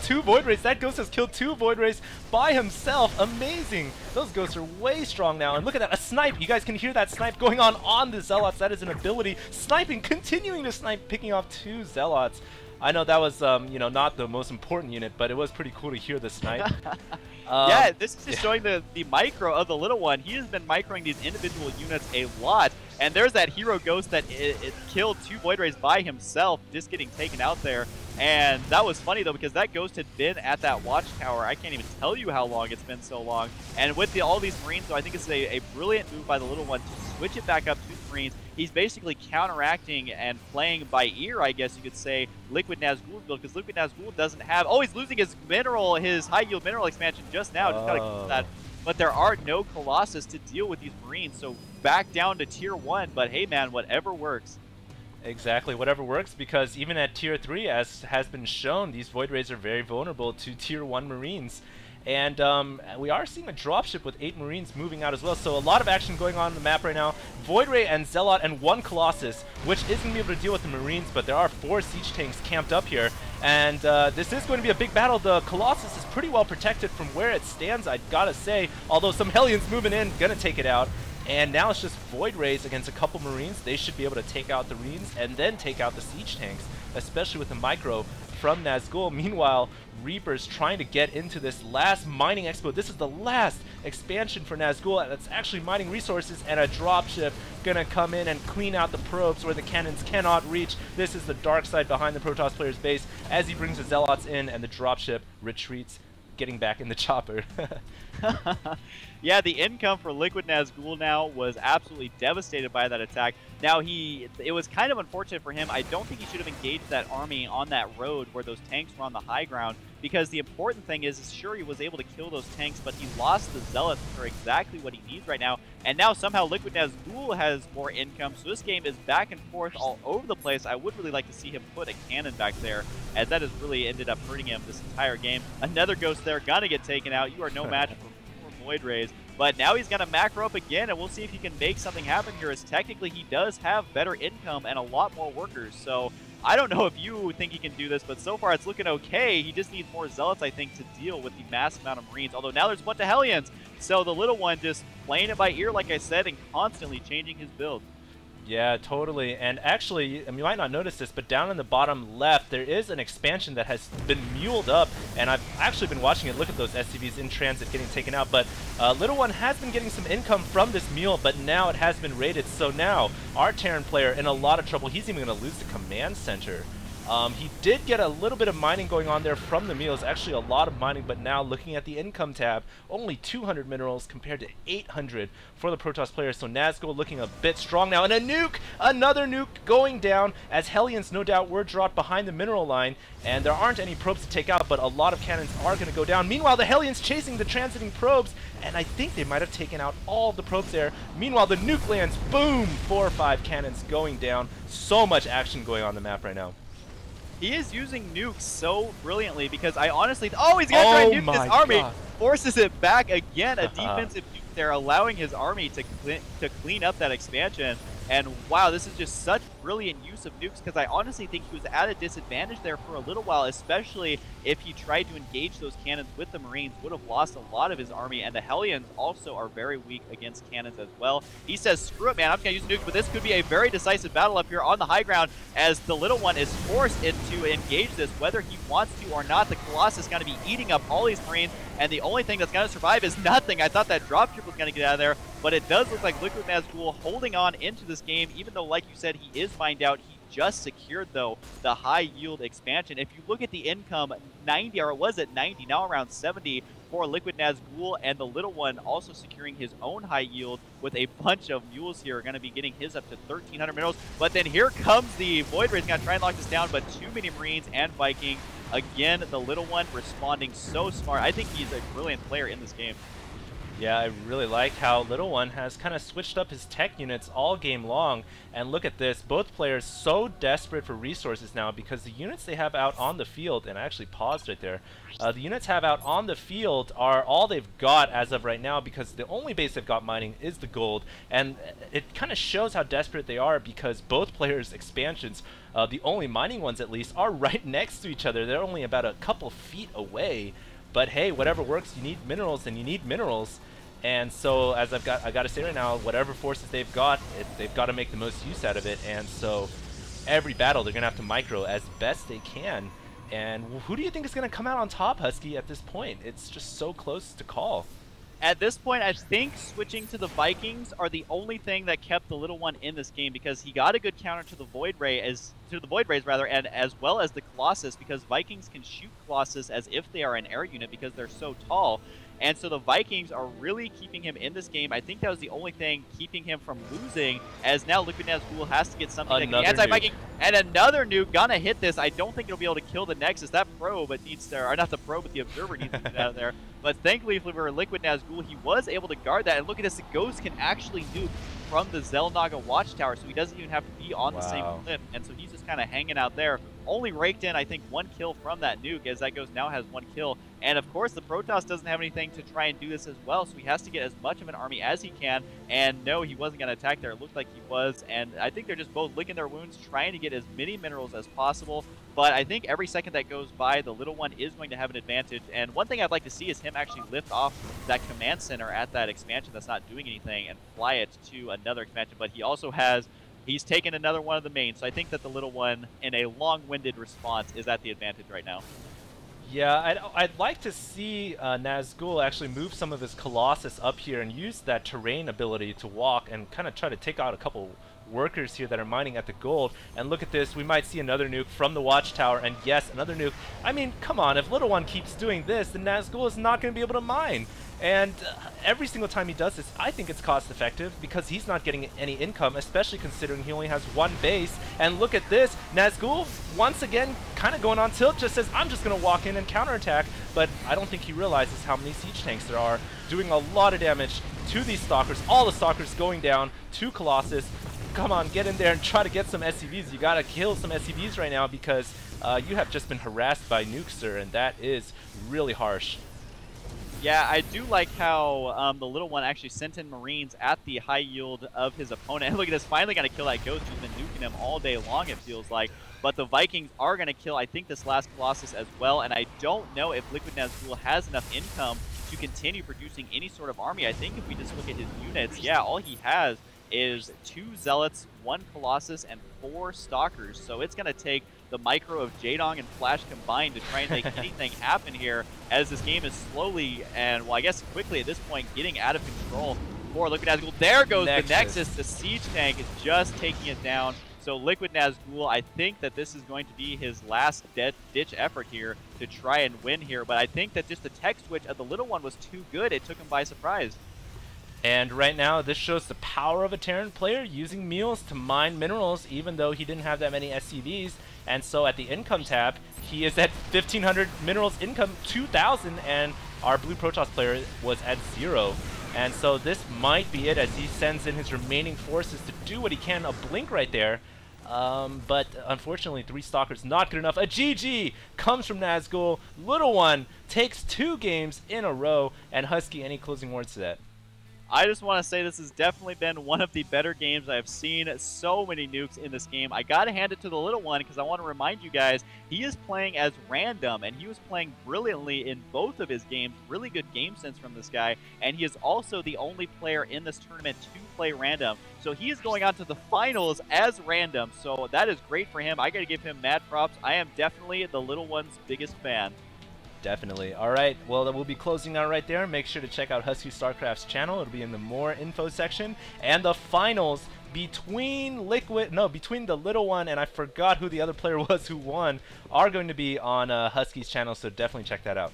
2 Void Rays. That Ghost has killed 2 Void Rays by himself. Amazing. Those Ghosts are way strong now. And look at that, a snipe. You guys can hear that snipe going on the Zealots. That is an ability. Sniping, continuing to snipe, picking off 2 Zealots. I know that was, you know, not the most important unit, but it was pretty cool to hear the snipe. Yeah, this is just showing the micro of the little one. He has been microing these individual units a lot. And there's that hero ghost that it killed 2 Void Rays by himself, just getting taken out there. And that was funny, though, because that ghost had been at that watchtower. I can't even tell you how long it's been so long. And with all these Marines, so I think it's a brilliant move by the little one to switch it back up to the Marines. He's basically counteracting and playing by ear, I guess you could say, Liquid Nazgul's build, because Liquid Nazgul doesn't have... Oh, he's losing his mineral, his high-yield mineral expansion just now. Just gotta keep that. But there are no Colossus to deal with these Marines, so back down to Tier 1. But hey, man, whatever works. Exactly, whatever works, because even at Tier 3, as has been shown, these Void Rays are very vulnerable to Tier 1 Marines. And we are seeing a dropship with 8 Marines moving out as well, so a lot of action going on the map right now. Void Ray and Zealot and 1 Colossus, which isn't going to be able to deal with the Marines, but there are 4 siege tanks camped up here. And this is going to be a big battle. The Colossus is pretty well protected from where it stands, I'd gotta say, although some Hellions moving in, gonna take it out. And now it's just Void Rays against a couple Marines. They should be able to take out the Marines and then take out the siege tanks, especially with the micro from Nazgul. Meanwhile, Reaper's trying to get into this last mining expo. This is the last expansion for Nazgul, and it's actually mining resources, and a dropship gonna come in and clean out the probes where the cannons cannot reach. This is the dark side behind the Protoss player's base as he brings the Zealots in, and the dropship retreats, getting back in the chopper. Yeah, the income for Liquid Nazgul now was absolutely devastated by that attack. Now, it was kind of unfortunate for him. I don't think he should have engaged that army on that road where those tanks were on the high ground, because the important thing is sure, he was able to kill those tanks, but he lost the Zealots for exactly what he needs right now. And now somehow Liquid Nazgul has more income, so this game is back and forth all over the place. I would really like to see him put a cannon back there, as that has really ended up hurting him this entire game. Another ghost there, gonna get taken out. You are no match for Void Rays. But now he's going to macro up again, and we'll see if he can make something happen here, as technically he does have better income and a lot more workers. So I don't know if you think he can do this, but so far it's looking okay. He just needs more Zealots, I think, to deal with the massive amount of Marines. Although now there's a bunch of Hellions. So the little one just playing it by ear, like I said, and constantly changing his build. Yeah, totally. And actually, you might not notice this, but down in the bottom left, there is an expansion that has been muled up, and I've actually been watching it. Look at those SCVs in transit getting taken out, but Little One has been getting some income from this mule, but now it has been raided, so now our Terran player in a lot of trouble. He's even going to lose the command center. He did get a little bit of mining going on there from the meals, actually a lot of mining, but now looking at the income tab, only 200 minerals compared to 800 for the Protoss player, so Nazgul looking a bit strong now, and a nuke! Another nuke going down, as Hellions no doubt were dropped behind the mineral line, and there aren't any probes to take out, but a lot of cannons are going to go down. Meanwhile, the Hellions chasing the transiting probes, and I think they might have taken out all of the probes there. Meanwhile, the nuke lands, boom! 4 or 5 cannons going down. So much action going on the map right now. He is using nukes so brilliantly, because I honestly... Oh, he's going to try and nuke his army! God. Forces it back again. A defensive nuke there, allowing his army to clean up that expansion. And wow, this is just such brilliant use of nukes, because I honestly think he was at a disadvantage there for a little while, especially if he tried to engage those cannons with the Marines. Would have lost a lot of his army, and the Hellions also are very weak against cannons as well. He says, screw it, man, I'm going to use nukes, but this could be a very decisive battle up here on the high ground, as the little one is forced into engage this, whether he wants to or not. The Colossus is going to be eating up all these Marines, and the only thing that's going to survive is nothing. I thought that dropship was going to get out of there, but it does look like Liquid Nazgul holding on into this game, even though, like you said, he is mined out. He just secured, though, the high yield expansion. If you look at the income, 90, or it was at 90, now around 70 for Liquid Nazgul, and the little one also securing his own high yield with a bunch of mules here, going to be getting his up to 1,300 minerals. But then here comes the Void Ray. He's going to try and lock this down, but too many Marines and Viking. Again, the little one responding so smart. I think he's a brilliant player in this game. Yeah, I really like how TheLittleOne has kind of switched up his tech units all game long. And look at this, both players so desperate for resources now because the units they have out on the field, and I actually paused right there, the units have out on the field are all they've got as of right now because the only base they've got mining is the gold. And it kind of shows how desperate they are because both players' expansions, the only mining ones at least, are right next to each other. They're only about a couple feet away. But hey, whatever works, you need minerals, and you need minerals. And so, as I got to say right now, whatever forces they've got to make the most use out of it. And so, every battle they're gonna have to micro as best they can. And who do you think is gonna come out on top, Husky? At this point, it's just so close to call. At this point, I think switching to the Vikings are the only thing that kept the TheLittleOne in this game because he got a good counter to the Void Ray and as well as the Colossus because Vikings can shoot Colossus as if they are an air unit because they're so tall. And so the Vikings are really keeping him in this game. I think that was the only thing keeping him from losing, as now Liquid Nazgul has to get something that can anti-Viking. And another nuke gonna hit this. I don't think it'll be able to kill the Nexus. That probe needs to, or not the probe, but the observer needs to get out of there. But thankfully for Liquid Nazgul, he was able to guard that. And look at this, the Ghost can actually nuke from the Xel'Naga watchtower, so he doesn't even have to be on the same cliff. And so he's just kind of hanging out there. Only raked in, I think, 1 kill from that nuke, as that Ghost now has 1 kill. And of course, the Protoss doesn't have anything to try and do this as well, so he has to get as much of an army as he can. And no, he wasn't going to attack there. It looked like he was. And I think they're just both licking their wounds, trying to get as many minerals as possible. But I think every second that goes by, the TheLittleOne is going to have an advantage. And one thing I'd like to see is him actually lift off that command center at that expansion that's not doing anything and fly it to another expansion. But he also has... He's taken another one of the mains, so I think that the TheLittleOne, in a long-winded response, is at the advantage right now. Yeah, I'd like to see Nazgul actually move some of his Colossus up here and use that terrain ability to walk and kind of try to take out a couple workers here that are mining at the gold. And look at this, we might see another nuke from the watchtower, and yes, another nuke. I mean, come on, if TheLittleOne keeps doing this, then Nazgul is not going to be able to mine. And every single time he does this, I think it's cost effective because he's not getting any income, especially considering he only has 1 base. And look at this, Nazgul, once again, kind of going on tilt, just says, I'm just going to walk in and counterattack. But I don't think he realizes how many siege tanks there are, doing a lot of damage to these Stalkers. All the Stalkers going down to Colossus. Come on, get in there and try to get some SCVs. You got to kill some SCVs right now because you have just been harassed by nukes, sir, and that is really harsh. Yeah, I do like how the TheLittleOne actually sent in Marines at the high yield of his opponent. And look at this, finally going to kill that Ghost who's been nuking him all day long, it feels like. But the Vikings are going to kill, I think, this last Colossus as well. And I don't know if Liquid Nazgul has enough income to continue producing any sort of army. I think if we just look at his units, yeah, all he has is 2 Zealots, 1 Colossus, and 4 Stalkers. So it's going to take the micro of Jaedong and Flash combined to try and make anything happen here, as this game is slowly and, well, I guess quickly at this point, getting out of control for Liquid Nazgul. There goes the Nexus. The siege tank is just taking it down. So Liquid Nazgul, I think that this is going to be his last ditch effort here to try and win here. But I think that just the tech switch of the TheLittleOne was too good. It took him by surprise. And right now, this shows the power of a Terran player using meals to mine minerals, even though he didn't have that many SCVs. And so at the income tab, he is at 1,500 minerals income, 2,000, and our blue Protoss player was at 0. And so this might be it as he sends in his remaining forces to do what he can. A blink right there. But unfortunately, 3 Stalkers not good enough. A GG comes from Nazgul. TheLittleOne takes 2 games in a row. And Husky, any closing words to that? I just want to say this has definitely been one of the better games I've seen. So many nukes in this game. I got to hand it to the TheLittleOne because I want to remind you guys, he is playing as random, and he was playing brilliantly in both of his games. Really good game sense from this guy, and he is also the only player in this tournament to play random. So he is going on to the finals as random, so that is great for him. I got to give him mad props. I am definitely the TheLittleOne's biggest fan. Definitely. All right, well, we'll be closing out right there. Make sure to check out Huskystarcraft's channel. It'll be in the more info section. And the finals between between the TheLittleOne and I forgot who the other player was who won, are going to be on Husky's channel, so definitely check that out.